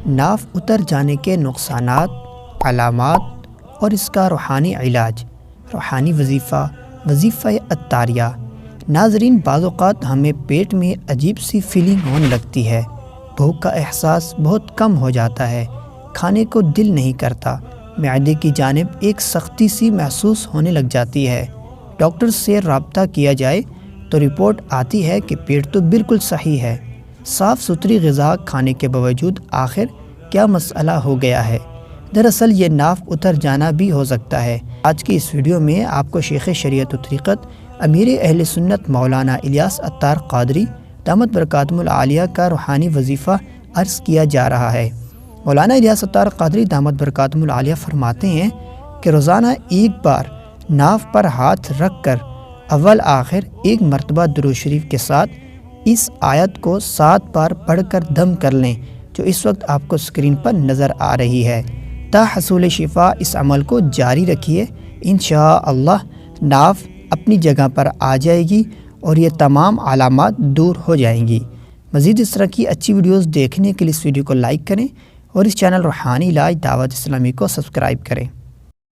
ناف اتر جانے کے نقصانات، علامات اور اس کا روحانی علاج۔ روحانی وظیفہ عطاریہ۔ ناظرین، بعض اوقات ہمیں پیٹ میں عجیب سی فیلنگ ہونے لگتی ہے، بھوک کا احساس بہت کم ہو جاتا ہے، کھانے کو دل نہیں کرتا، معدے کی جانب ایک سختی سی محسوس ہونے لگ جاتی ہے۔ ڈاکٹر سے رابطہ کیا جائے تو رپورٹ آتی ہے کہ پیٹ تو بالکل صحیح ہے، صاف ستھری غذا کھانے کے باوجود آخر کیا مسئلہ ہو گیا ہے؟ دراصل یہ ناف اتر جانا بھی ہو سکتا ہے۔ آج کی اس ویڈیو میں آپ کو شیخ شریعت و طریقت امیر اہل سنت مولانا الیاس عطار قادری دامت برکاتہم العالیہ کا روحانی وظیفہ عرض کیا جا رہا ہے۔ مولانا الیاس عطار قادری دامت برکاتہم العالیہ فرماتے ہیں کہ روزانہ ایک بار ناف پر ہاتھ رکھ کر اول آخر ایک مرتبہ درود شریف کے ساتھ اس آیت کو 7 بار پڑھ کر دم کر لیں، جو اس وقت آپ کو اسکرین پر نظر آ رہی ہے۔ تا حصول شفا اس عمل کو جاری رکھیے، انشاءاللہ ناف اپنی جگہ پر آ جائے گی اور یہ تمام علامات دور ہو جائیں گی۔ مزید اس طرح کی اچھی ویڈیوز دیکھنے کے لیے اس ویڈیو کو لائک کریں اور اس چینل روحانی علاج دعوت اسلامی کو سبسکرائب کریں۔